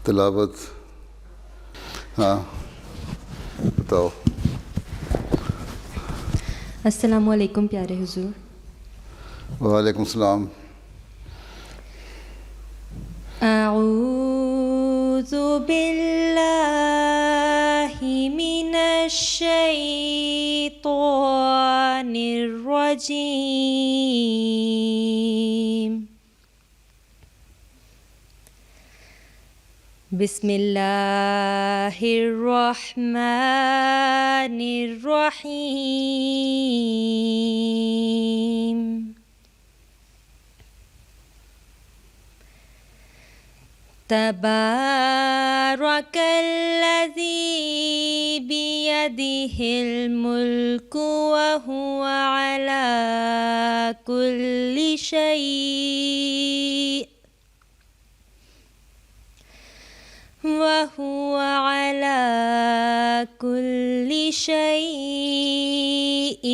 تلاوت ہاں بتاؤ. السلام علیکم پیارے حضور. وعلیکم السلام. اعوذ باللہ من الشیطان الرجیم. بسم اللہ الرحمن الرحیم. تبارک الذی بیدہ الملک وہو علی کل شیء وَهُوَ عَلَى كُلِّ شَيْءٍ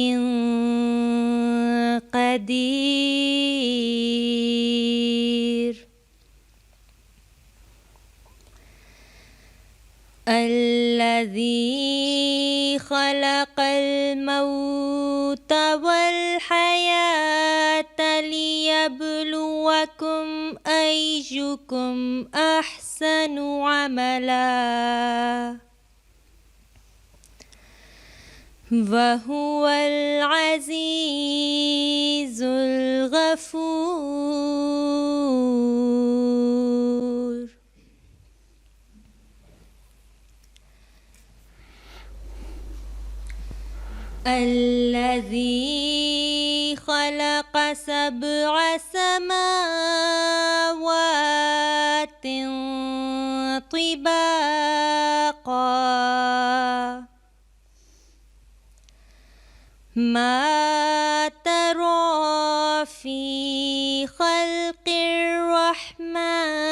قَدِيرٌ. الَّذِي خَلَقَ الْمَوْتَ وَالْحَيَاةَ لِيَبْلُوَكُمْ أَيُّكُمْ أَحْسَنُ عَمَلًا وَهُوَ الْعَزِيزُ الْغَفُورُ. الذي خلق سبع سماوات طباقا ما ترى في خلق الرحمن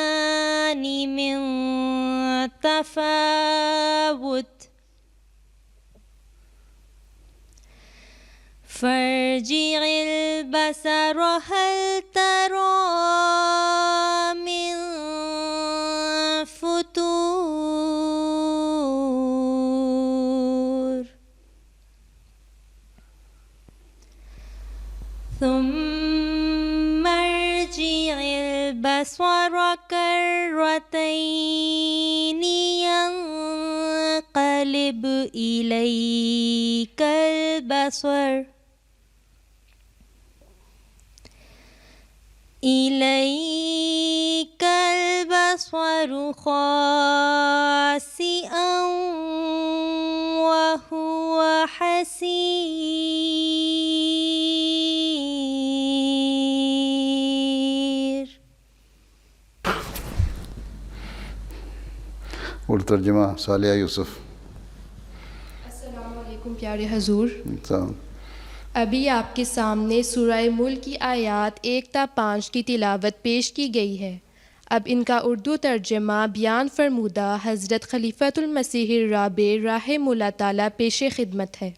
من تفاوت فارجع البصر هل ترى من فتور ثم ارجع البصر كرتين ينقلب إليك البصر خاسئا وهو حسير. اردو ترجمہ صالحہ یوسف. السلام علیکم پیارے حضور. السلام. ابھی آپ کے سامنے سورہ ملک کی آیات 1 تا 5 کی تلاوت پیش کی گئی ہے. اب ان کا اردو ترجمہ بیان فرمودہ حضرت خلیفۃ المسیح الرابع رحمہ اللہ تعالیٰ پیش خدمت ہے.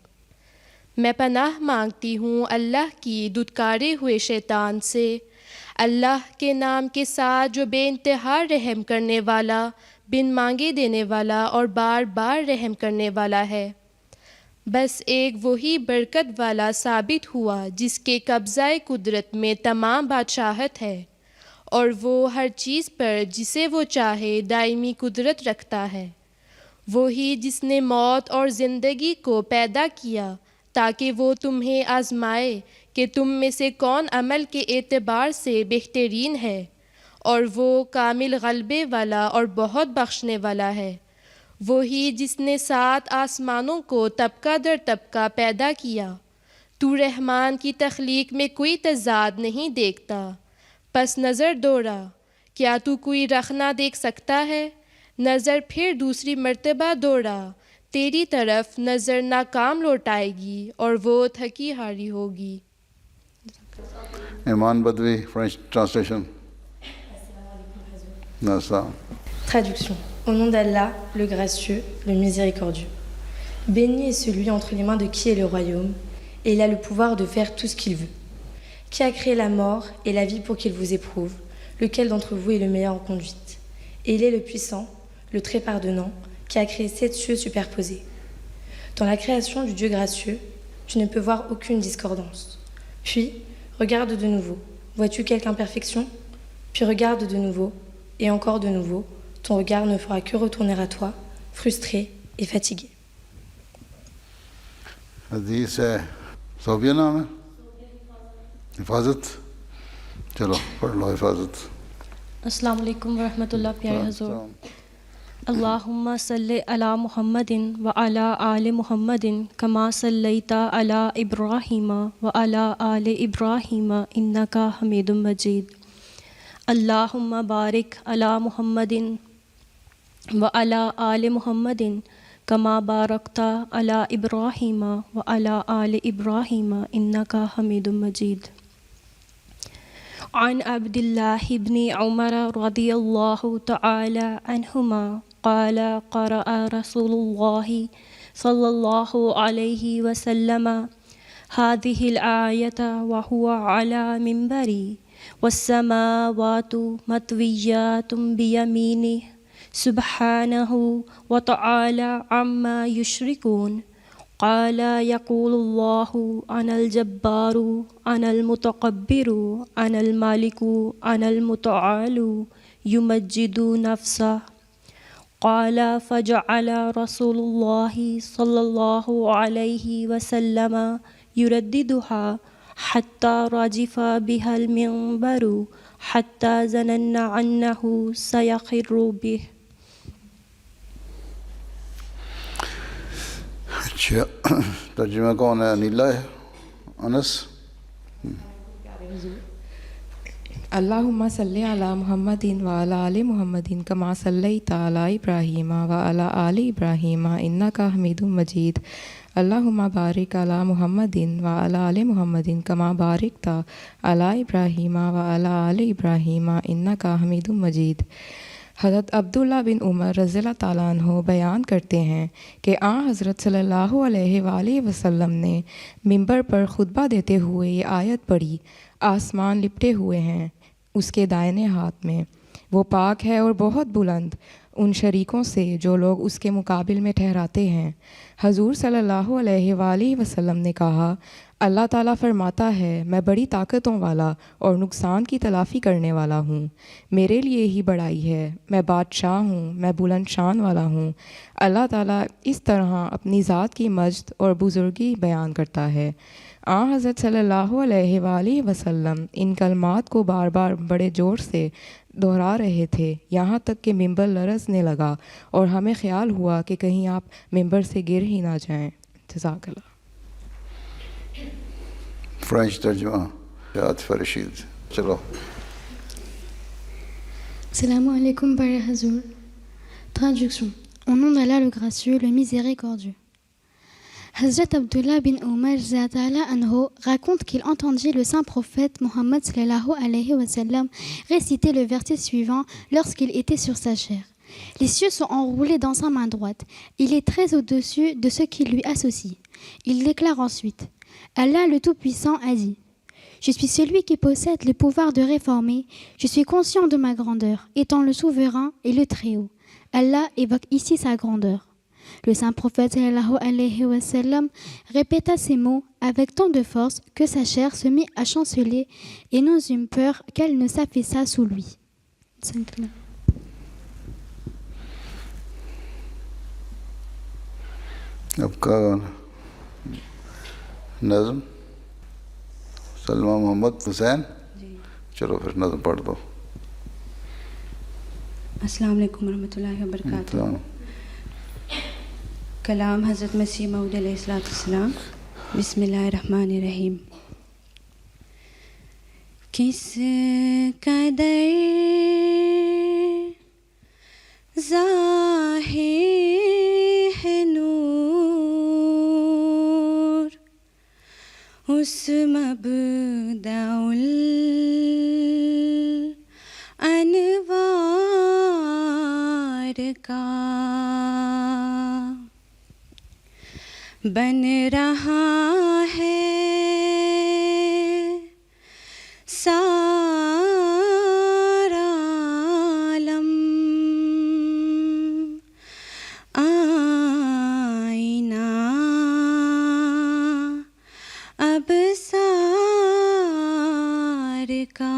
میں پناہ مانگتی ہوں اللہ کی دھتکارے ہوئے شیطان سے، اللہ کے نام کے ساتھ جو بے انتہا رحم کرنے والا، بن مانگے دینے والا اور بار بار رحم کرنے والا ہے. بس ایک وہی برکت والا ثابت ہوا جس کے قبضہ قدرت میں تمام بادشاہت ہے، اور وہ ہر چیز پر جسے وہ چاہے دائمی قدرت رکھتا ہے. وہی جس نے موت اور زندگی کو پیدا کیا تاکہ وہ تمہیں آزمائے کہ تم میں سے کون عمل کے اعتبار سے بہترین ہے، اور وہ کامل غلبے والا اور بہت بخشنے والا ہے. وہی جس نے 7 آسمانوں کو طبقہ در طبقہ پیدا کیا. تو رحمان کی تخلیق میں کوئی تضاد نہیں دیکھتا. پس نظر دوڑا، کیا تو کوئی رخنہ دیکھ سکتا ہے؟ نظر پھر دوسری مرتبہ دوڑا، تیری طرف نظر ناکام لوٹائے گی اور وہ تھکی ہاری ہوگی. Iman Badawi French translation. Traduction. Au nom d'Allah, le gracieux, le miséricordieux. Béni est celui entre les mains de qui est le royaume, et il a le pouvoir de faire tout ce qu'il veut. Qui a créé la mort et la vie pour qu'il vous éprouve, lequel d'entre vous est le meilleur en conduite. Et il est le puissant, le très pardonnant, qui a créé 7 cieux superposés. Dans la création du Dieu gracieux, tu ne peux voir aucune discordance. Puis, regarde de nouveau. Vois-tu quelque imperfection? Puis regarde de nouveau, et encore de nouveau. Ton regard ne fera que retourner à toi, frustré et fatigué. حدیث ہے صوبیہ نام ہے حفاظت چلو پڑھ لو حفاظت السلام علیکم ورحمۃ اللہ پیارے حضور اللہم صلی علی محمد وعلی آل محمد کما صلیت علی ابراہیم وعلی آل ابراہیم انک حمید مجید اللہم بارک علی محمد وعلی آل محمد کما بارکت علی ابراہیم وعلی آل ابراہیم انک حمید مجید عن عبد الله بن عمر رضي الله تعالى عنهما قال قرأ رسول الله صلى الله عليه وسلم هذه الآية وهو على منبري والسماوات مطويات بيمينه سبحانه وتعالى عما يشركون قال يقول الله أنا الجبار أنا المتكبر أنا المالك أنا المتعال يمجد نفسه قال فجعل رسول الله صلى الله عليه وسلم يرددها حتى رجف بها المنبر حتى ظننا أنه سيخر به. اچھا ترجمہ کون ہے نیلا ہے انس اللہم صلی علی محمد وعلی آل محمد کما صلیت علی ابراہیم وعلی آل ابراہیم انک حمید مجید اللہم بارک علی محمد وعلی آل محمد کما بارکت علی ابراہیم وعلی آل ابراہیم انک حمید مجید. حضرت عبداللہ بن عمر رضی اللہ تعالیٰ عنہ بیان کرتے ہیں کہ حضرت صلی اللہ علیہ وآلہ وسلم نے منبر پر خطبہ دیتے ہوئے یہ آیت پڑھی آسمان لپٹے ہوئے ہیں اس کے دائنے ہاتھ میں، وہ پاک ہے اور بہت بلند ان شریکوں سے جو لوگ اس کے مقابل میں ٹھہراتے ہیں. حضور صلی اللہ علیہ وآلہ وسلم نے کہا اللہ تعالیٰ فرماتا ہے میں بڑی طاقتوں والا اور نقصان کی تلافی کرنے والا ہوں، میرے لیے ہی بڑائی ہے، میں بادشاہ ہوں، میں بلند شان والا ہوں. اللہ تعالیٰ اس طرح اپنی ذات کی مجد اور بزرگی بیان کرتا ہے. حضرت صلی اللہ علیہ وآلہ وسلم ان کلمات کو بار بار بڑے زور سے دہرا رہے تھے یہاں تک کہ منبر لرزنے لگا اور ہمیں خیال ہوا کہ کہیں آپ منبر سے گر ہی نہ جائیں. جزاک اللہ. فرینچ ترجمہ عاطفہ رشید چلو. Assalamu alaikum Père Hazoul. Traduction. Au nom d'Allah le gracieux, le miséricordieux. Hazrat Abdullah bin Umar anhu raconte qu'il entendit le saint prophète Mohammed sallallahu alayhi wa sallam réciter le verset suivant lorsqu'il était sur sa chair. Les cieux sont enroulés dans sa main droite. Il est très au-dessus de ce qui lui associe. Il déclare ensuite: Allah le Tout-Puissant a dit: Je suis celui qui possède le pouvoir de réformer. Je suis conscient de ma grandeur, étant le souverain et le Très-Haut. Allah évoque ici sa grandeur. Le saint prophète sallallahu alayhi wa sallam répéta ces mots avec tant de force que sa chair se mit à chanceler et nous eûmes peur qu'elle ne s'affaissât sous lui. اب کا نظم سلمہ محمد حسین چلو پھر نظم پڑھ دو. السلام علیکم ورحمۃ اللہ وبرکاتہ. کلام حضرت مسیح موعود علیہ السلام. بسم اللہ الرحمن الرحیم. کس قدر ظاہر ہے نور اس مبدأ الانوار کا، بن رہا ہے سارا عالم ابصار کا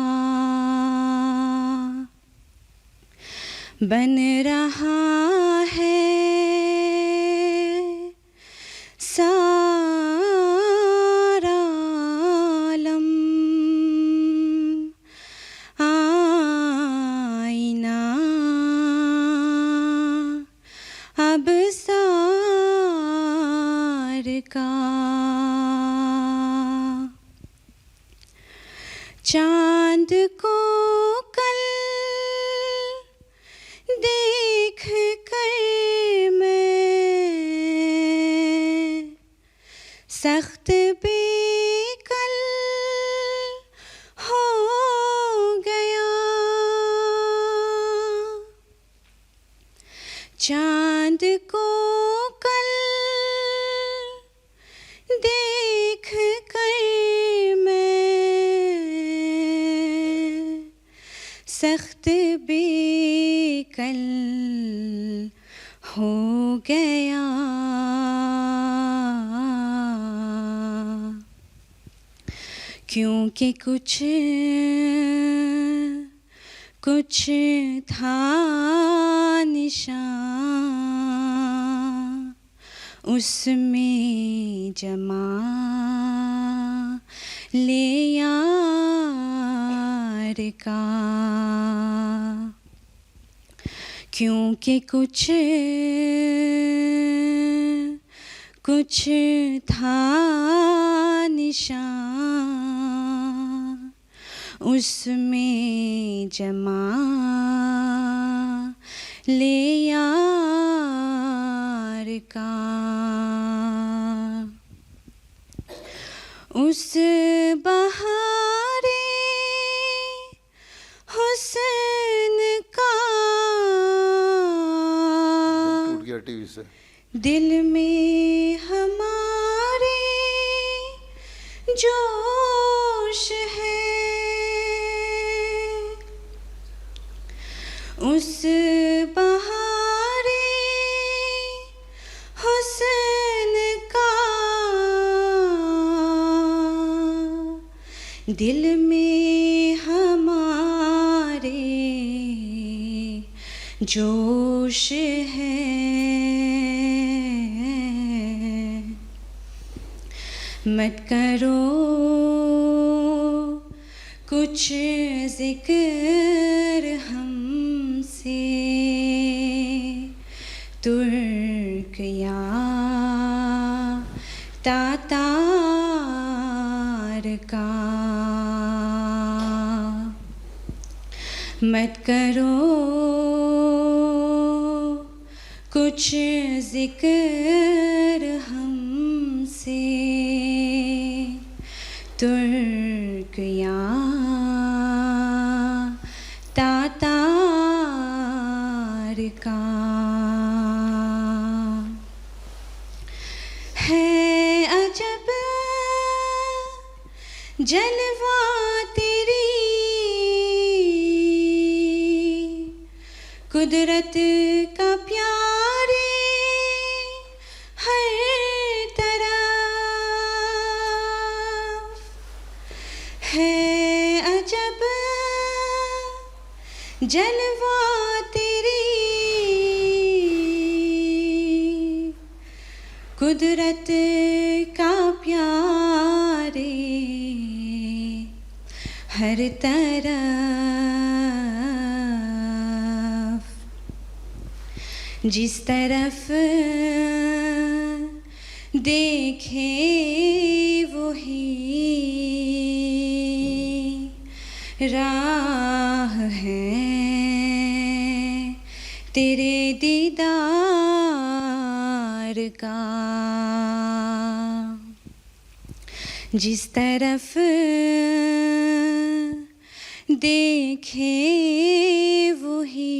بن رہا ہے سارا عالم، آئینہ ابصار کا، چاند کو کل دیکھ کر میں سخت بے کل ہو گیا، چاند کو کل دیکھ کر میں سخت بے کل ہو گیا، کیونکہ کچھ تھا نشان اس میں جمال یار کا، کیونکہ کچھ تھا نشان اس میں جمال یار کا، اس بہار حسن کا ٹوٹ گیا ٹی وی سے، دل میں ہمارے جوش ہے، اس بہار حسن کا دل میں ہمارے جوش ہے، مت کرو کچھ ذکر ہم سے ترک یا تاتار کا، مت کرو کچھ ذکر ہم سے ترک یا تاتار کا، ہے عجب جلوہ تیری قدرت کا پیارے ہر طرف، ہے عجب جلوہ تیری قدرت کا پیارے ہر طرف، جس طرف دیکھے وہی راہ ہے تیرے دیدار کا، جس طرف دیکھے وہی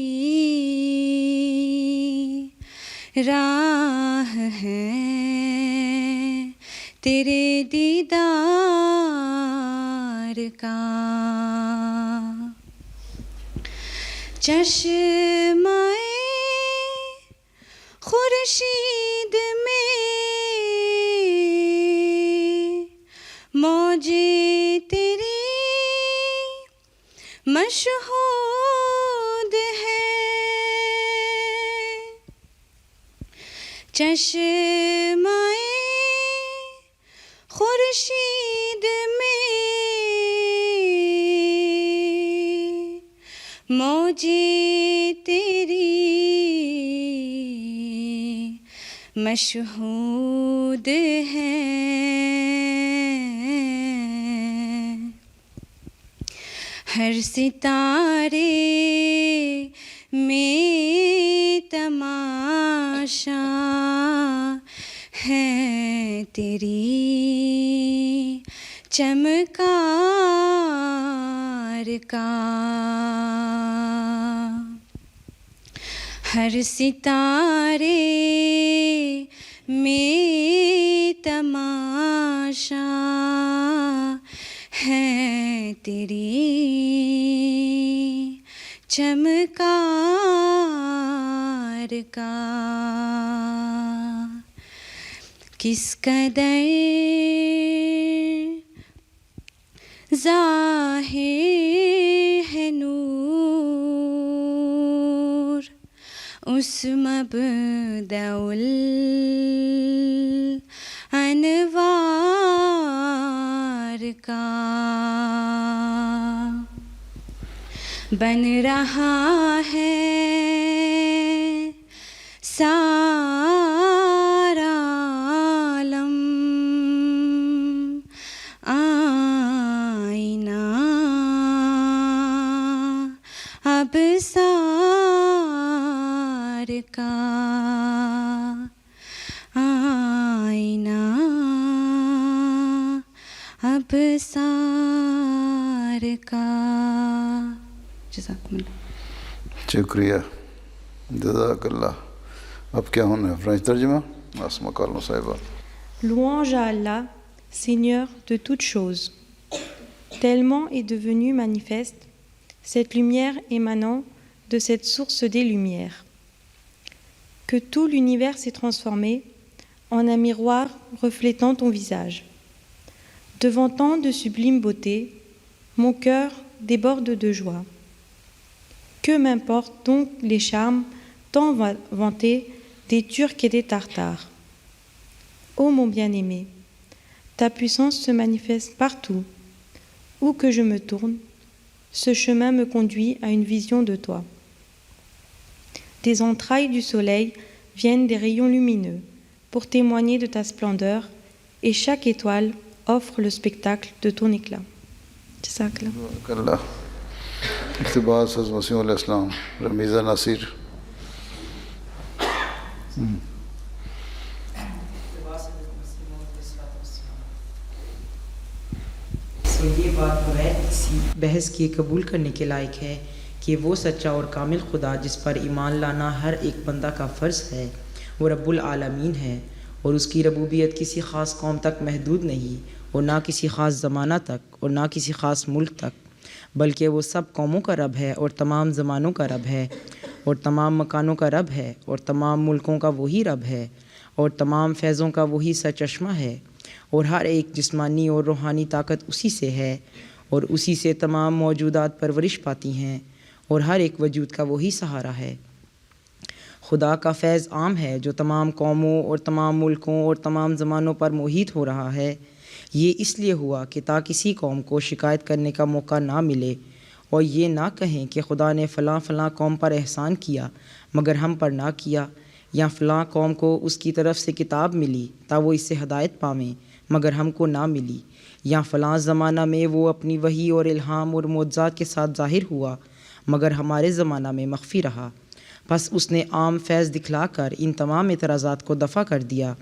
راہ ہے تیرے دیدار کا، چشمہ خورشید میں موجیں تیری مشہود ہے، چشمائے خورشید میں موجیں تیری مشہود ہیں، ہر ستارے میں تماشا ہے تیری چمکار کا، ہر ستارے میں تماشا ہے تیری چمکار کا، کس قدر ظاہر ہے نور اس مبدأ الانوار کا، بن رہا ہے سارا عالم آئینہ ابصار کا، آئینہ ابصار کا۔ جزاکم اللہ۔ شکریہ، جزاک اللہ۔ اب کیا ہونا ہے؟ فرینچ ترجمہ آسما کالو صاحبہ۔ Louange à Allah, Seigneur de toutes choses. Tellement est devenue manifeste cette lumière émanant de cette source des lumières, que tout l'univers s'est transformé en un miroir reflétant ton visage. Devant tant de sublime beauté, mon cœur déborde de joie. Que m'importent donc les charmes tant vantés des Turcs et des Tartares. Ô mon bien-aimé, ta puissance se manifeste partout. Où que je me tourne, ce chemin me conduit à une vision de toi. Des entrailles du soleil viennent des rayons lumineux pour témoigner de ta splendeur, et chaque étoile offre le spectacle de ton éclat. Jazakallah. اقتباس از مسیح علیہ السلام، رمیزہ نصیر۔ یہ بات بغیر کسی بحث کے قبول کرنے کے لائق ہے کہ وہ سچا اور کامل خدا جس پر ایمان لانا ہر ایک بندہ کا فرض ہے، وہ رب العالمین ہے، اور اس کی ربوبیت کسی خاص قوم تک محدود نہیں، اور نہ کسی خاص زمانہ تک، اور نہ کسی خاص ملک تک، بلکہ وہ سب قوموں کا رب ہے، اور تمام زمانوں کا رب ہے، اور تمام مکانوں کا رب ہے، اور تمام ملکوں کا وہی رب ہے، اور تمام فیضوں کا وہی سرچشمہ ہے، اور ہر ایک جسمانی اور روحانی طاقت اسی سے ہے، اور اسی سے تمام موجودات پرورش پاتی ہیں، اور ہر ایک وجود کا وہی سہارا ہے۔ خدا کا فیض عام ہے جو تمام قوموں اور تمام ملکوں اور تمام زمانوں پر محیط ہو رہا ہے۔ یہ اس لیے ہوا کہ تا کسی قوم کو شکایت کرنے کا موقع نہ ملے اور یہ نہ کہیں کہ خدا نے فلاں فلاں قوم پر احسان کیا مگر ہم پر نہ کیا، یا فلاں قوم کو اس کی طرف سے کتاب ملی تا وہ اس سے ہدایت پاویں مگر ہم کو نہ ملی، یا فلاں زمانہ میں وہ اپنی وحی اور الہام اور معجزات کے ساتھ ظاہر ہوا مگر ہمارے زمانہ میں مخفی رہا۔ پس اس نے عام فیض دکھلا کر ان تمام اعتراضات کو دفع کر دیا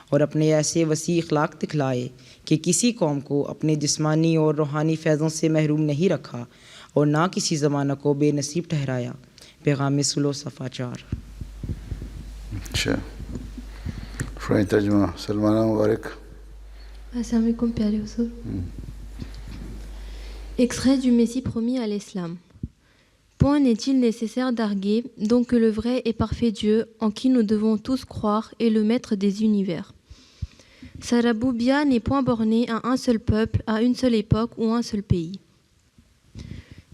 اور اپنے ایسے وسیع اخلاق دکھلائے کہ کسی قوم کو اپنے جسمانی اور روحانی فیضوں سے محروم نہیں رکھا اور نہ کسی زمانہ کو بے نصیب ٹھہرایا۔ پیغام صلح صفحہ 4۔ اچھا، فرینچ ترجمہ سلمانہ مبارک۔ السلام علیکم پیارے حضور۔ Extrait du Messie promis à l'islam. Point n'est-il nécessaire d'arguer donc que le vrai et parfait Dieu en qui nous devons tous croire est le maître des univers. Sa raboubia n'est point bornée à un seul peuple, à une seule époque ou un seul pays.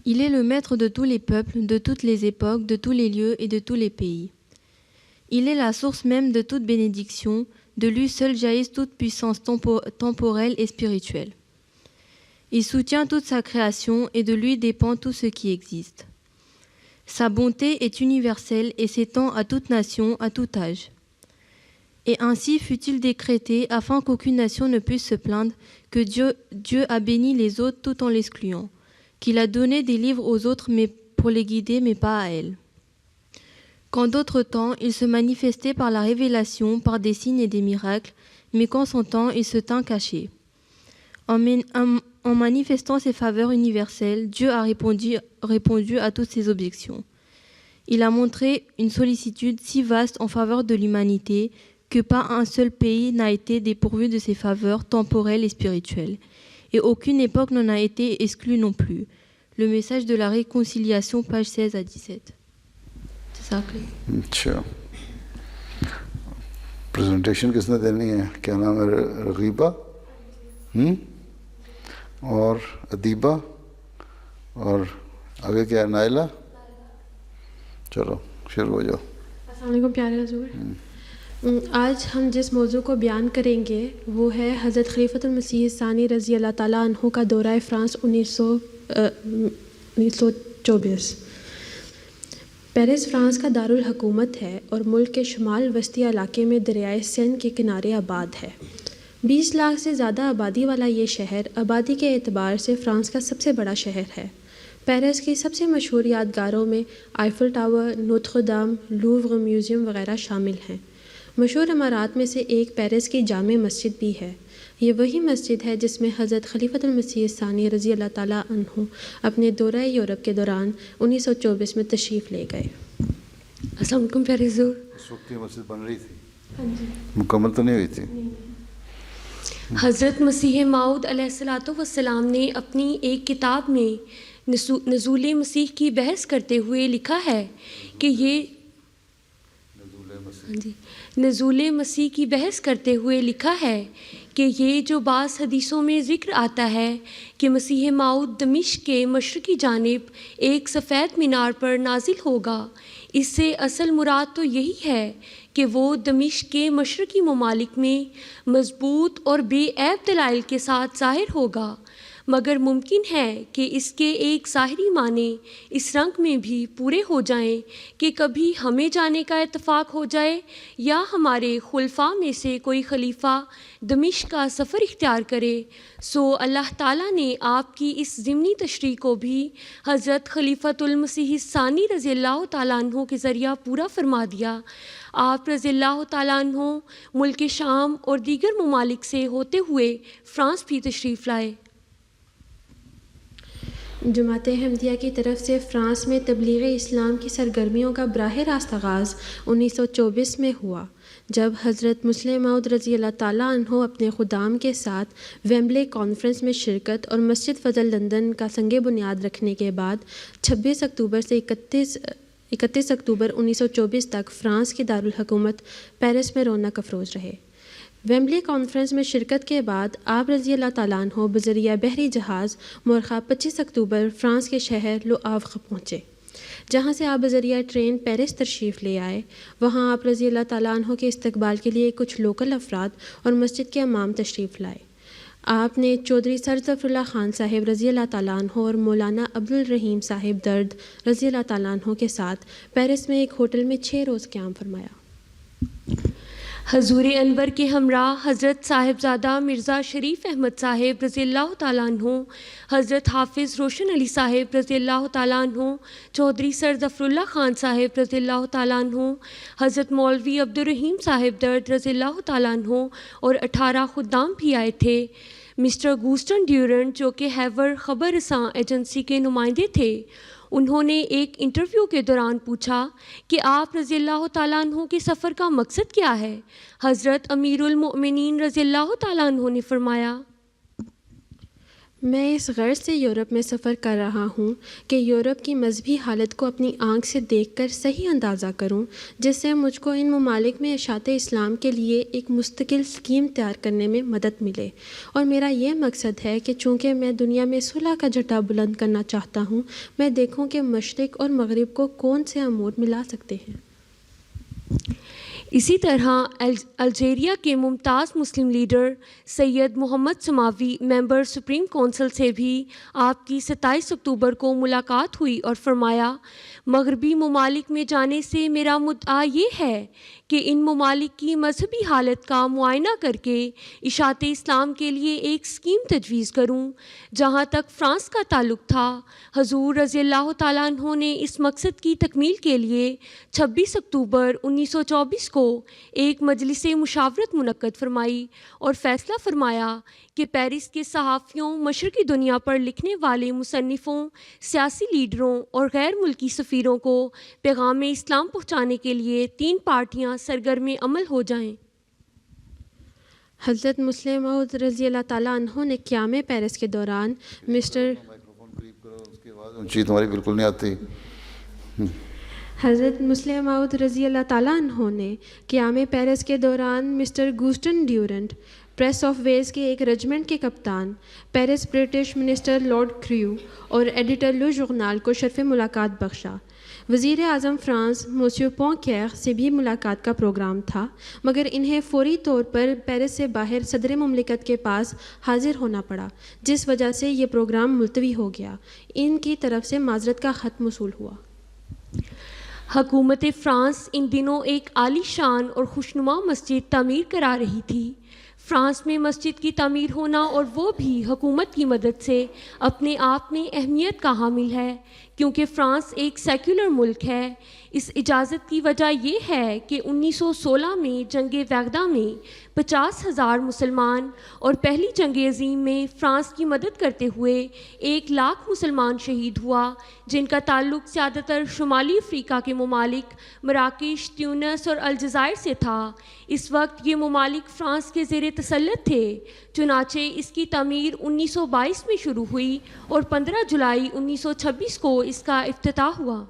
Il est le maître de tous les peuples, de toutes les époques, de tous les lieux et de tous les pays. Il est la source même de toute bénédiction, de lui seul jaillisse toute puissance temporelle et spirituelle. Il soutient toute sa création et de lui dépend tout ce qui existe. Sa bonté est universelle et s'étend à toute nation, à tout âge. Et ainsi fut-il décrété, afin qu'aucune nation ne puisse se plaindre, que Dieu a béni les autres tout en l'excluant, qu'il a donné des livres aux autres mais pour les guider, mais pas à elle. Qu'en d'autres temps, il se manifestait par la révélation, par des signes et des miracles, mais qu'en son temps, il se tint caché. En manifestant ses faveurs universelles, Dieu a répondu à toutes ses objections. Il a montré une sollicitude si vaste en faveur de l'humanité que pas un seul pays n'a été dépourvu de ses faveurs temporelles et spirituelles, et aucune époque n'en a été exclue non plus. Le message de la réconciliation, page 16 à 17. C'est ça, Clé. اچھا presentation کس نے دینی ہے؟ کیا نام ہے؟ رغیبہ اور ادیبہ اور آگے کیا ہے؟ نائلہ. چلو شروع ہو جاؤ. السلام علیکم پیارے حضور. آج ہم جس موضوع کو بیان کریں گے وہ ہے حضرت خلیفۃ المسیح ثانی رضی اللہ تعالیٰ عنہ کا دورہ فرانس 1924. پیرس فرانس کا دارالحکومت ہے اور ملک کے شمال وسطی علاقے میں دریائے سین کے کنارے آباد ہے. 20 لاکھ سے زیادہ آبادی والا یہ شہر آبادی کے اعتبار سے فرانس کا سب سے بڑا شہر ہے. پیرس کی سب سے مشہور یادگاروں میں آئیفل ٹاور، نوتر دام، لوور میوزیم وغیرہ شامل ہیں. مشہور عمارات میں سے ایک پیرس کی جامع مسجد بھی ہے. یہ وہی مسجد ہے جس میں حضرت خلیفۃ المسیح ثانی رضی اللہ تعالیٰ عنہ اپنے دورہ یورپ کے دوران 1924 میں تشریف لے گئے. السلام علیکم پیارے حضور. اس وقت یہ مسجد بن رہی تھی؟ مکمل تو نہیں ہوئی تھی. حضرت مسیح موعود علیہ الصلوۃ والسلام نے اپنی ایک کتاب میں نزول مسیح کی بحث کرتے ہوئے لکھا ہے کہ یہ نزول مسیح کی بحث کرتے ہوئے لکھا ہے کہ یہ جو بعض حدیثوں میں ذکر آتا ہے کہ مسیح موعود دمشق کے مشرقی جانب ایک سفید مینار پر نازل ہوگا، اس سے اصل مراد تو یہی ہے کہ وہ دمشق کے مشرقی ممالک میں مضبوط اور بے عیب دلائل کے ساتھ ظاہر ہوگا، مگر ممکن ہے کہ اس کے ایک ظاہری معنی اس رنگ میں بھی پورے ہو جائیں کہ کبھی ہمیں جانے کا اتفاق ہو جائے یا ہمارے خلفاء میں سے کوئی خلیفہ دمشق کا سفر اختیار کرے. سو اللہ تعالیٰ نے آپ کی اس ضمنی تشریح کو بھی حضرت خلیفۃ المسیح ثانی رضی اللہ تعالیٰ عنہ کے ذریعہ پورا فرما دیا. آپ رضی اللہ تعالیٰ عنہ ملک شام اور دیگر ممالک سے ہوتے ہوئے فرانس بھی تشریف لائے. جماعت احمدیہ کی طرف سے فرانس میں تبلیغ اسلام کی سرگرمیوں کا براہ راست آغاز 1924 میں ہوا، جب حضرت مسلم موعود رضی اللہ تعالیٰ عنہ اپنے خدام کے ساتھ ویمبلے کانفرنس میں شرکت اور مسجد فضل لندن کا سنگ بنیاد رکھنے کے بعد 26 اکتوبر سے 31 اکتوبر 1924 تک فرانس کی دارالحکومت پیرس میں رونق افروز رہے. ویمبلے کانفرنس میں شرکت کے بعد آپ رضی اللہ تعالیٰ عنہ بذریعہ بحری جہاز مورخہ 25 اکتوبر فرانس کے شہر لو آوغ پہنچے، جہاں سے آپ بذریعہ ٹرین پیرس تشریف لے آئے. وہاں آپ رضی اللہ تعالیٰ عنہ کے استقبال کے لیے کچھ لوکل افراد اور مسجد کے امام تشریف لائے. آپ نے چودھری سر ظفر اللہ خان صاحب رضی اللہ تعالیٰ عنہ اور مولانا عبدالرحیم صاحب درد رضی اللہ تعالیٰ عنہ کے ساتھ پیرس میں ایک ہوٹل میں 6 روز قیام فرمایا. حضور انور کے ہمراہ حضرت صاحبزادہ مرزا شریف احمد صاحب رضی اللہ تعالیٰ عنہ، حضرت حافظ روشن علی صاحب رضی اللہ تعالیٰ عنہ، چودھری سر ظفر اللہ خان صاحب رضی اللہ تعالیٰ عنہ، حضرت مولوی عبدالرحیم صاحب درد رضی اللہ تعالیٰ عنہ اور 18 خدام بھی آئے تھے. مسٹر گوسٹن ڈیورنٹ جو کہ ہیور خبر رساں ایجنسی کے نمائندے تھے، انہوں نے ایک انٹرویو کے دوران پوچھا کہ آپ رضی اللہ تعالیٰ عنہ کے سفر کا مقصد کیا ہے. حضرت امیر المؤمنین رضی اللہ تعالیٰ عنہ نے فرمایا، میں اس غرض سے یورپ میں سفر کر رہا ہوں کہ یورپ کی مذہبی حالت کو اپنی آنکھ سے دیکھ کر صحیح اندازہ کروں، جس سے مجھ کو ان ممالک میں اشاعت اسلام کے لیے ایک مستقل اسکیم تیار کرنے میں مدد ملے۔ اور میرا یہ مقصد ہے کہ چونکہ میں دنیا میں صلح کا جھنڈا بلند کرنا چاہتا ہوں، میں دیکھوں کہ مشرق اور مغرب کو کون سے امور ملا سکتے ہیں۔ اسی طرح الجیریا کے ممتاز مسلم لیڈر سید محمد سماوی ممبر سپریم کونسل سے بھی آپ کی 27 اکتوبر کو ملاقات ہوئی اور فرمایا، مغربی ممالک میں جانے سے میرا مدعا یہ ہے کہ ان ممالک کی مذہبی حالت کا معائنہ کر کے اشاعت اسلام کے لیے ایک اسکیم تجویز کروں۔ جہاں تک فرانس کا تعلق تھا، حضور رضی اللہ تعالیٰ عنہ نے اس مقصد کی تکمیل کے لیے 26 اکتوبر 1924 کو ایک مجلس مشاورت منعقد فرمائی اور فیصلہ فرمایا کہ پیرس کے صحافیوں، مشرقی دنیا پر لکھنے والے مصنفوں، سیاسی لیڈروں اور غیر ملکی سفیروں کو پیغام اسلام پہنچانے کے لیے 3 پارٹیاں سرگرم عمل ہو جائیں۔ حضرت مسلم موعود رضی اللہ تعالیٰ عنہ نے قیام پیرس کے دوران تمہاری بالکل نہیں آتی۔ حضرت مسلم موعود رضی اللہ تعالیٰ عنہ نے قیام پیرس کے دوران mister Gaston Durant, Prince of Wales کے ایک رجمنٹ کے کپتان، Paris British minister Lord Crewe اور ایڈیٹر لو جورنال کو شرف ملاقات بخشا۔ وزیر اعظم فرانس موسیو پونکیئر سے بھی ملاقات کا پروگرام تھا، مگر انہیں فوری طور پر پیرس سے باہر صدر مملکت کے پاس حاضر ہونا پڑا، جس وجہ سے یہ پروگرام ملتوی ہو گیا۔ ان کی طرف سے معذرت کا خط موصول ہوا۔ حکومت فرانس ان دنوں ایک عالی شان اور خوشنما مسجد تعمیر کرا رہی تھی۔ فرانس میں مسجد کی تعمیر ہونا اور وہ بھی حکومت کی مدد سے اپنے آپ میں اہمیت کا حامل ہے، کیونکہ فرانس ایک سیکولر ملک ہے۔ اس اجازت کی وجہ یہ ہے کہ 1916 میں جنگ ویگدا میں 50,000 مسلمان اور پہلی جنگ عظیم میں فرانس کی مدد کرتے ہوئے 1,00,000 مسلمان شہید ہوا، جن کا تعلق زیادہ تر شمالی افریقہ کے ممالک مراکش، تیونس اور الجزائر سے تھا۔ اس وقت یہ ممالک فرانس کے زیر تسلط تھے، چنانچہ اس کی تعمیر 1922 میں شروع ہوئی اور 15 جولائی 1926 کو اس کا افتتاح ہوا۔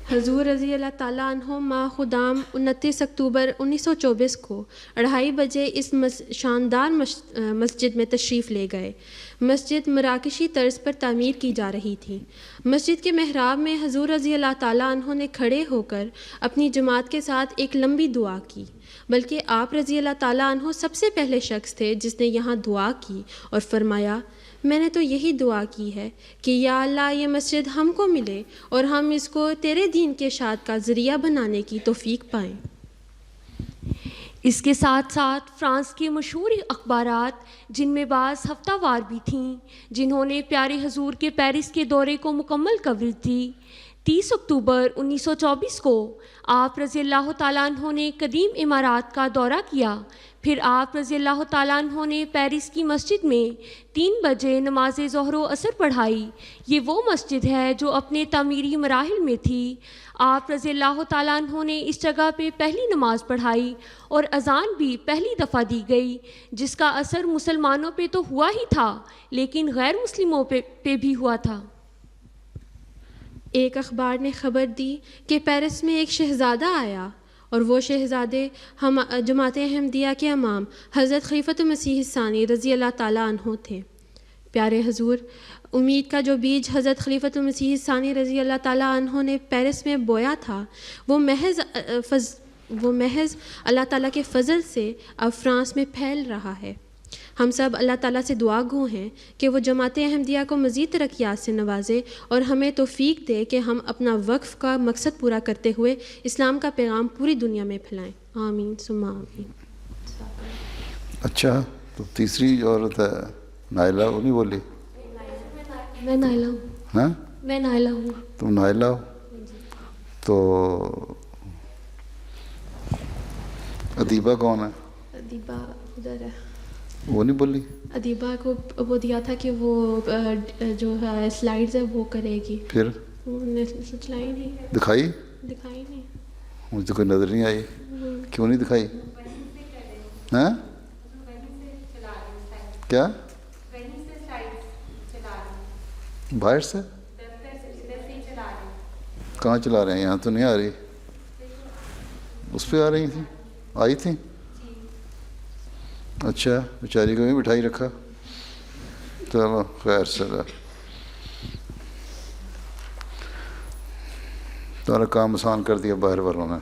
حضور رضی اللہ تعالیٰ عنہ ماہ خدام 29 اکتوبر 1924 کو 2:30 بجے اس شاندار مسجد میں تشریف لے گئے۔ مسجد مراکشی طرز پر تعمیر کی جا رہی تھی۔ مسجد کے محراب میں حضور رضی اللہ تعالیٰ عنہ نے کھڑے ہو کر اپنی جماعت کے ساتھ ایک لمبی دعا کی، بلکہ آپ رضی اللہ تعالیٰ عنہ سب سے پہلے شخص تھے جس نے یہاں دعا کی اور فرمایا، میں نے تو یہی دعا کی ہے کہ یا اللہ یہ مسجد ہم کو ملے اور ہم اس کو تیرے دین کے اشاعت کا ذریعہ بنانے کی توفیق پائیں۔ اس کے ساتھ ساتھ فرانس کے مشہور اخبارات، جن میں بعض ہفتہ وار بھی تھیں، جنہوں نے پیارے حضور کے پیرس کے دورے کو مکمل کوریج دی۔ 30 اکتوبر 1924 کو آپ رضی اللہ تعالیٰ عنہ نے قدیم عمارات کا دورہ کیا۔ پھر آپ رضی اللہ تعالیٰ عنہ نے پیرس کی مسجد میں 3 بجے نماز ظہر و عصر پڑھائی۔ یہ وہ مسجد ہے جو اپنے تعمیری مراحل میں تھی۔ آپ رضی اللہ تعالیٰ عنہ نے اس جگہ پہ پہلی نماز پڑھائی اور اذان بھی پہلی دفعہ دی گئی، جس کا اثر مسلمانوں پہ تو ہوا ہی تھا لیکن غیر مسلموں پہ بھی ہوا تھا۔ ایک اخبار نے خبر دی کہ پیرس میں ایک شہزادہ آیا اور وہ شہزادے جماعت احمدیہ کے امام حضرت خلیفۃ المسیح ثانی رضی اللہ تعالیٰ عنہ تھے۔ پیارے حضور، امید کا جو بیج حضرت خلیفۃ المسیح ثانی رضی اللہ تعالیٰ عنہ نے پیرس میں بویا تھا، وہ محض اللہ تعالیٰ کے فضل سے اب فرانس میں پھیل رہا ہے۔ ہم سب اللہ تعالیٰ سے دعا گو ہیں کہ وہ جماعت احمدیہ کو مزید ترقیات سے نوازے اور ہمیں توفیق دے کہ ہم اپنا وقف کا مقصد پورا کرتے ہوئے اسلام کا پیغام پوری دنیا میں پھیلائیں۔ آمین ثم آمین۔ اچھا، تو تیسری جو عورت ہے نائلہ، وہ نہیں بولی؟ میں نائلہ ہوں۔ ہاں، میں نائلہ ہوں۔ تم نائلہ ہو؟ تو ادیبہ کون ہے؟ ادیبہ ادھر ہے۔ وہ نہیں بولی؟ ادیبہ کو وہ دیا تھا کہ وہ جو ہے سلائیڈز ہے وہ کرے گی، پھر انہوں نے چلائی نہیں، دکھائی نہیں۔ مجھے تو کوئی نظر نہیں آئی، کیوں نہیں دکھائی؟ ہاں کیا؟ باہر سے کہاں چلا رہے ہیں؟ یہاں تو نہیں آ رہی. اس پہ آ رہی تھیں؟ آئی تھیں؟ اچھا، بیچاری کو بھی بٹھائی رکھا. چلو خیر سے تمہارا کام آسان کر دیا باہر والوں نے.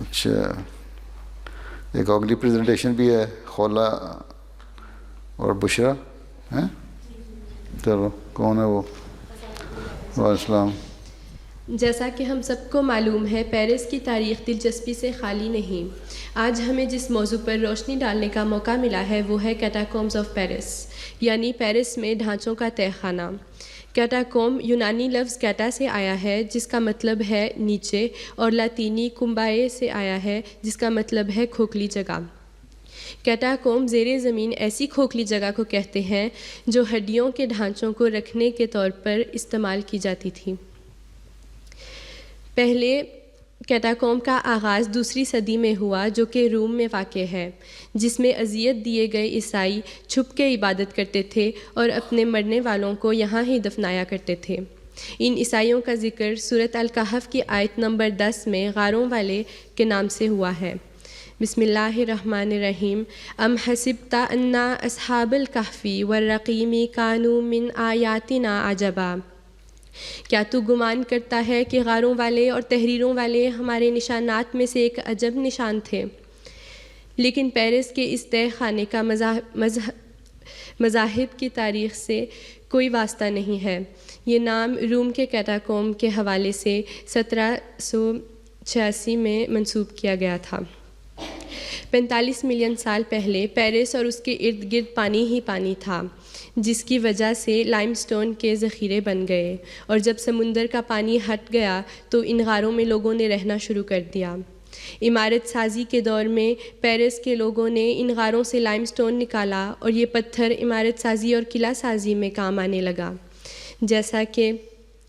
اچھا، ایک اگلی پریزنٹیشن بھی ہے، خولا اور بشرا ہیں. چلو کون ہے وہ؟ وعلیکم السلام. جیسا کہ ہم سب کو معلوم ہے، پیرس کی تاریخ دلچسپی سے خالی نہیں. آج ہمیں جس موضوع پر روشنی ڈالنے کا موقع ملا ہے وہ ہے کیٹاکومز آف پیرس، یعنی پیرس میں ڈھانچوں کا تہہ خانہ. کیٹاکوم یونانی لفظ کیٹا سے آیا ہے جس کا مطلب ہے نیچے، اور لاطینی کومبائے سے آیا ہے جس کا مطلب ہے کھوکھلی جگہ. کیٹاکوم زیر زمین ایسی کھوکھلی جگہ کو کہتے ہیں جو ہڈیوں کے ڈھانچوں کو رکھنے کے طور پر استعمال کی جاتی تھی. پہلے کیٹاکوم کا آغاز 2 صدی میں ہوا جو کہ روم میں واقع ہے، جس میں اذیت دیے گئے عیسائی چھپ کے عبادت کرتے تھے اور اپنے مرنے والوں کو یہاں ہی دفنایا کرتے تھے. ان عیسائیوں کا ذکر سورۃ الکہف کی آیت نمبر 10 میں غاروں والے کے نام سے ہوا ہے. بسم اللہ الرحمن الرحیم. ام حسبت ان اصحاب الکہف والرقیم کانوا من آیاتنا عجبا. کیا تو گمان کرتا ہے کہ غاروں والے اور تحریروں والے ہمارے نشانات میں سے ایک عجب نشان تھے؟ لیکن پیرس کے اس تہہ خانے کا مذاہب کی تاریخ سے کوئی واسطہ نہیں ہے. یہ نام روم کے کیٹاکوم کے حوالے سے 1786 میں منسوب کیا گیا تھا. 45 ملین سال پہلے پیرس اور اس کے ارد گرد پانی ہی پانی تھا، جس کی وجہ سے لائم سٹون کے ذخیرے بن گئے، اور جب سمندر کا پانی ہٹ گیا تو ان غاروں میں لوگوں نے رہنا شروع کر دیا. عمارت سازی کے دور میں پیرس کے لوگوں نے ان غاروں سے لائم سٹون نکالا اور یہ پتھر عمارت سازی اور قلعہ سازی میں کام آنے لگا، جیسا کہ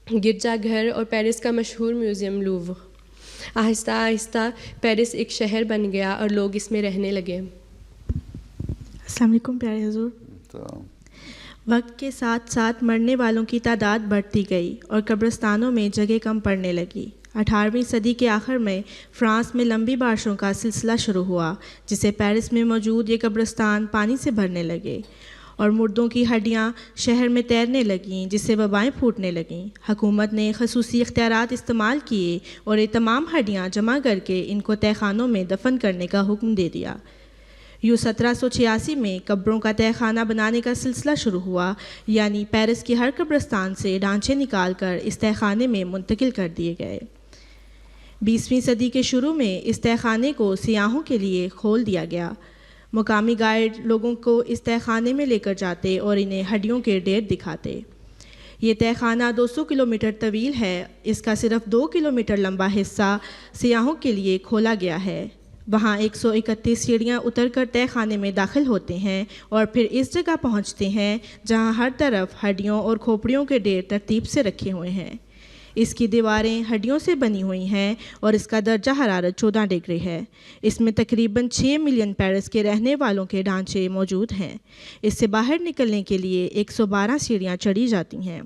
گرجا گھر اور پیرس کا مشہور میوزیم لوور. آہستہ آہستہ پیرس ایک شہر بن گیا اور لوگ اس میں رہنے لگے. السلام علیکم پیارے حضور. وقت کے ساتھ ساتھ مرنے والوں کی تعداد بڑھتی گئی اور قبرستانوں میں جگہ کم پڑنے لگی. 18ویں صدی کے آخر میں فرانس میں لمبی بارشوں کا سلسلہ شروع ہوا، جس سے پیرس میں موجود یہ قبرستان پانی سے بھرنے لگے اور مردوں کی ہڈیاں شہر میں تیرنے لگیں، جس سے وبائیں پھوٹنے لگیں. حکومت نے خصوصی اختیارات استعمال کیے اور یہ تمام ہڈیاں جمع کر کے ان کو تہہ خانوں میں دفن کرنے کا حکم دے دیا. یوں 1786 میں قبروں کا تہہ خانہ بنانے کا سلسلہ شروع ہوا، یعنی پیرس کی ہر قبرستان سے ڈھانچے نکال کر اس تہہ خانے میں منتقل کر دیے گئے. 20ویں صدی کے شروع میں اس تہہ خانے کو سیاحوں کے لیے کھول دیا گیا. مقامی گائیڈ لوگوں کو اس تہہ خانے میں لے کر جاتے اور انہیں ہڈیوں کے ڈھیر دکھاتے. یہ تہہ خانہ 200 کلومیٹر طویل ہے. اس کا صرف 2 کلومیٹر لمبا حصہ سیاحوں کے لیے کھولا گیا ہے. وہاں 131 سیڑھیاں اتر کر تہہ خانے میں داخل ہوتے ہیں اور پھر اس جگہ پہنچتے ہیں جہاں ہر طرف ہڈیوں اور کھوپڑیوں کے ڈھیر ترتیب سے رکھے ہوئے ہیں. اس کی دیواریں ہڈیوں سے بنی ہوئی ہیں اور اس کا درجہ حرارت 14 ڈگری ہے. اس میں تقریباً 6 ملین پیرس کے رہنے والوں کے ڈھانچے موجود ہیں. اس سے باہر نکلنے کے لیے 112 سیڑھیاں چڑھی جاتی ہیں.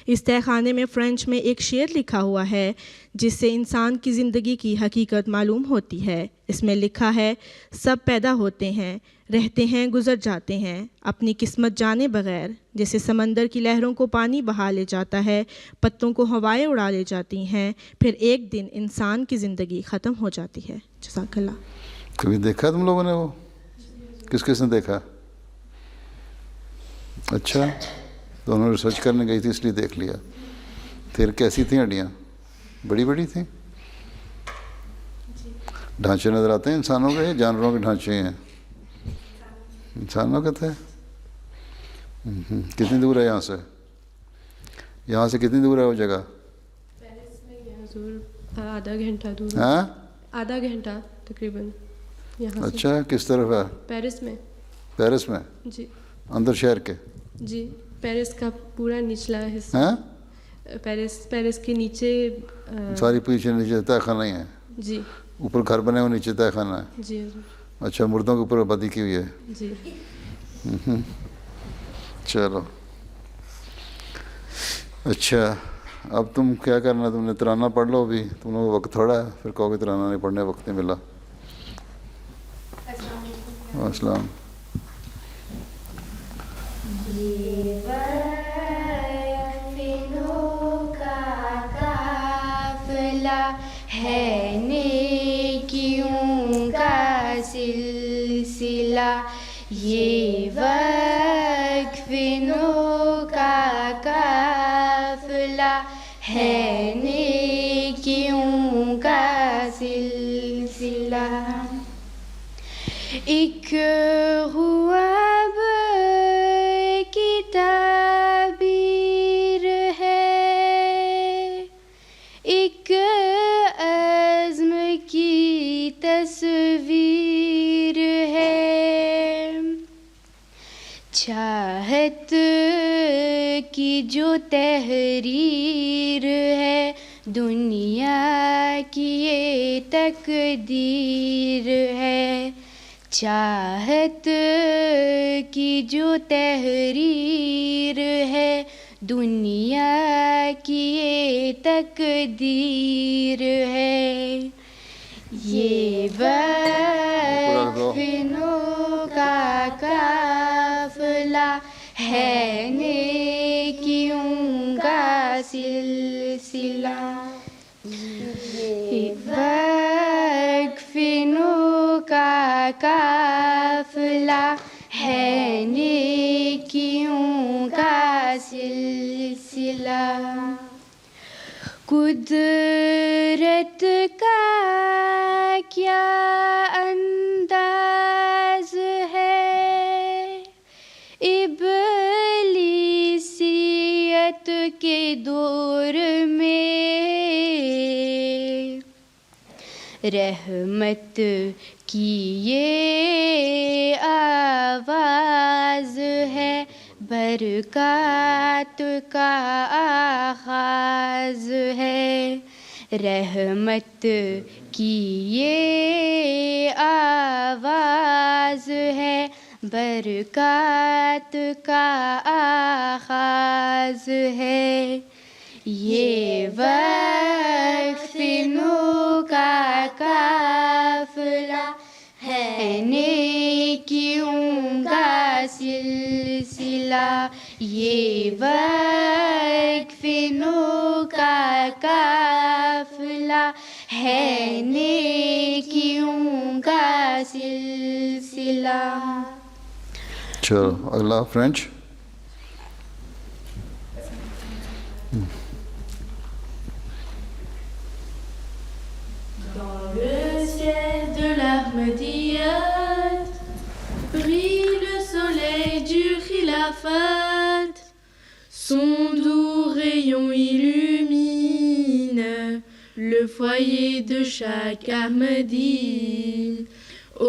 اس تہہ خانے میں فرینچ میں ایک شعر لکھا ہوا ہے جس سے انسان کی زندگی کی حقیقت معلوم ہوتی ہے. اس میں لکھا ہے، سب پیدا ہوتے ہیں، رہتے ہیں، گزر جاتے ہیں، اپنی قسمت جانے بغیر. جیسے سمندر کی لہروں کو پانی بہا لے جاتا ہے، پتوں کو ہوائیں اڑا لے جاتی ہیں، پھر ایک دن انسان کی زندگی ختم ہو جاتی ہے. جزاک اللہ. کبھی دیکھا تم لوگوں نے؟ وہ کس نے دیکھا؟ اچھا، دونوں ریسرچ کرنے گئی تھی اس لیے دیکھ لیا. پھر کیسی تھیں ہڈیاں؟ بڑی بڑی تھیں؟ ڈھانچے نظر آتے ہیں انسانوں کے یا جانوروں کے ڈھانچے ہیں؟ انسانوں کے تھے. کتنی دور ہے یہاں سے؟ یہاں سے کتنی دور ہے وہ جگہ؟ آدھا گھنٹہ دور. ہاں، آدھا گھنٹہ تقریباً. اچھا، کس طرف ہے؟ پیرس میں. پیرس میں؟ جی. اندر شہر کے؟ جی، پیرس کا پورا نچلا حصہ. ہاں، پیرس کے نیچے ساری پیچھے نیچے تہہ خانہ ہی ہے. جی. اوپر گھر بنے ہوئے، نیچے تہہ خانہ ہے. جی. اچھا مردوں کے اوپر آبادی کی ہوئی ہے جی. چلو اچھا اب تم کیا کرنا, تم نے ترانہ پڑھ لو, ابھی تم لوگوں کو وقت تھوڑا ہے, پھر کہو کہ ترانہ نہیں پڑھنے, وقت نہیں ملا. السلام. ہے نیکیوں کا سلسلہ, یہ وقف نو کا قافلہ ہے نیکیوں کا سلسلہ. ایک خواب کی تعبیر ہے, ایک عزم کی تصویر ہے, چاہت کی جو تحریر ہے, دنیا کی یہ تقدیر ہے. چاہت کی جو تحریر ہے, دنیا کی یہ تقدیر ہے. یہ وقف نو کا قافلہ ہے نیکیوں کا سلسلہ. یہ وقف نو کا قافلہ ہے نیکیوں کا سلسلہ. قدرت کا کیا انداز ہے, ابلیسیت کے دور میں رحمت کی یہ آواز ہے, برکات کا آغاز ہے. رحمت کی یہ آواز ہے, برکات کا آغاز ہے. یہ وقف نو کا قافلہ ہے نیکیوں کا سلسلہ. یہ وقف نو کا قافلہ ہے نیکیوں کا سلسلہ. چلو اگلا French. Dans le ciel de l'Ahmadiyyat brille le soleil du khilafat. Son doux rayon illumine le foyer de chaque Ahmadi. Ô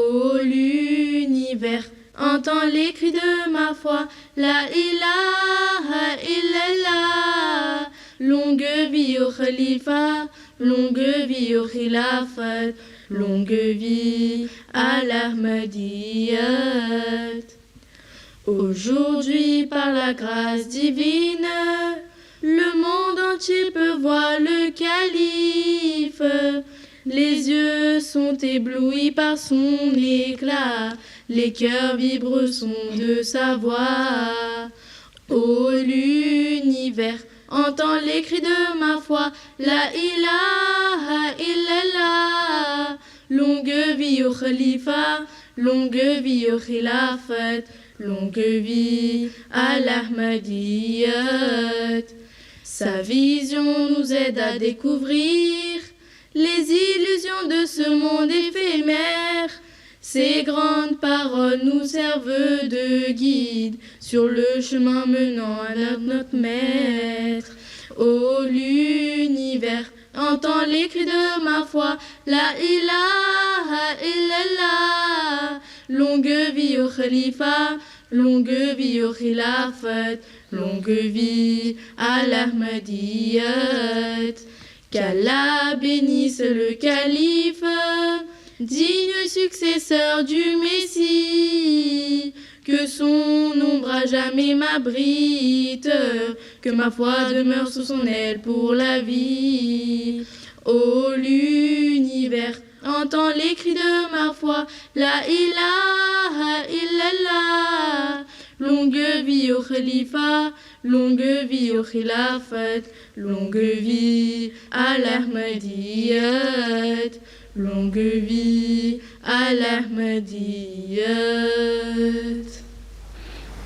l'univers, entends les cris de ma foi, la ilaha illallah. Longue vie au khalifa, longue vie au khilafat, longue vie à l'Ahmadiyyat. Aujourd'hui, par la grâce divine, le monde entier peut voir le calife. Les yeux sont éblouis par son éclat, les cœurs vibrent au son de sa voix. Ô l'univers, entends les cris de ma foi, la ilaha illallah. Longue vie au khalifa, longue vie au khilafat, longue vie à l'Ahmadiyyat. Sa vision nous aide à découvrir les illusions de ce monde éphémère. Ces grandes paroles nous servent de guide sur le chemin menant à notre maître. Ô l'univers, entends les cris de ma foi, la ilaha illallah. Longue vie au khalifa, longue vie au khilafat, longue vie à l'Ahmadiyyat. Qu'Allah bénisse le calife digne successeur du Messie. Que son ombre à jamais m'abrite, que ma foi demeure sous son aile pour la vie. Ô l'univers, entends les cris de ma foi, la ilaha illallah. Longue vie au khalifa, longue vie au khilafat, longue vie à l'Ahmadiyyat, longue vie à l'Ahmadiyyat.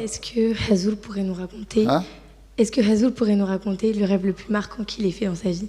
Est-ce que Hazour pourrait nous raconter le rêve le plus marquant qu'il ait fait dans sa vie?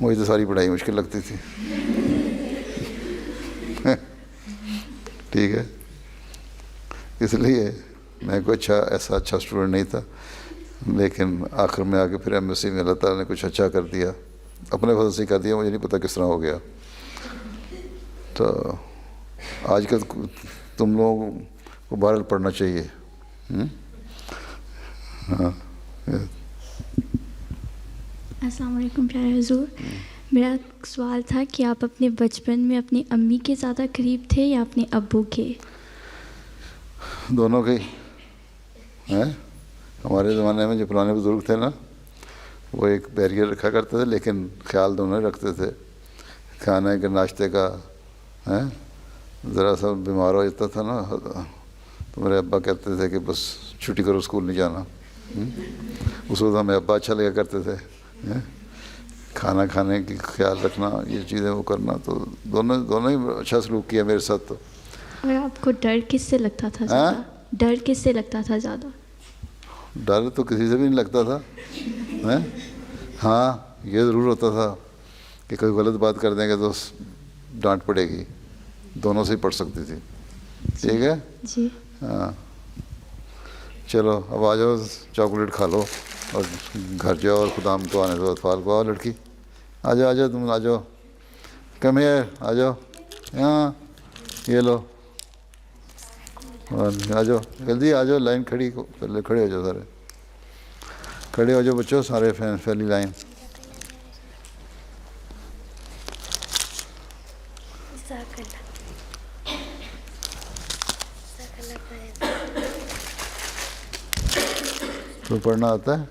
مجھے تو ساری پڑھائی مشکل لگتی تھی. ٹھیک ہے, اس لیے میں کوئی ایسا اچھا اسٹوڈنٹ نہیں تھا, لیکن آخر میں آ کے پھر ایم ایس سی میں اللہ تعالیٰ نے کچھ اچھا کر دیا, اپنے فضل سے کر دیا, مجھے نہیں پتہ کس طرح ہو گیا. تو آج کل تم لوگوں کو بہرحال پڑھنا چاہیے. ہاں. السلام علیکم پیارے حضور, میرا سوال تھا کہ آپ اپنے بچپن میں اپنی امی کے زیادہ قریب تھے یا اپنے ابو کے؟ دونوں کے ہیں. ہمارے زمانے میں جو پرانے بزرگ تھے نا, وہ ایک بیریئر رکھا کرتے تھے, لیکن خیال دونوں ہی رکھتے تھے. کھانے کے ناشتے کا ذرا سا بیمار ہو جاتا تھا نا, تو میرے ابا کہتے تھے کہ بس چھٹی کرو, اسکول نہیں جانا. اس وقت ہمیں ابا اچھا لگا کرتے تھے. کھانا کھانے کی خیال رکھنا, یہ چیزیں وہ کرنا, تو دونوں ہی اچھا سلوک کیا میرے ساتھ. تو اور آپ کو ڈر کس سے لگتا تھا زیادہ؟ ڈر کس سے لگتا تھا زیادہ؟ ڈر تو کسی سے بھی نہیں لگتا تھا. ہاں, یہ ضرور ہوتا تھا کہ کوئی غلط بات کر دیں گے تو ڈانٹ پڑے گی. دونوں سے ہی پڑ سکتی تھی. ٹھیک ہے جی. ہاں, چلو اب آ جاؤ, چاکلیٹ کھا لو اور گھر جاؤ, اور خدام کو آنے دو. اطفال کو, آؤ لڑکی, آ جاؤ تم, آ جاؤ, کم ہیئر, آ جاؤ یہاں, یہ لو, آ جاؤ جلدی, آ جاؤ. لائن کھڑی, پہلے کھڑے ہو جاؤ, سارے کھڑے ہو جاؤ بچوں, سارے پہلی لائن. تو پڑھنا آتا ہے؟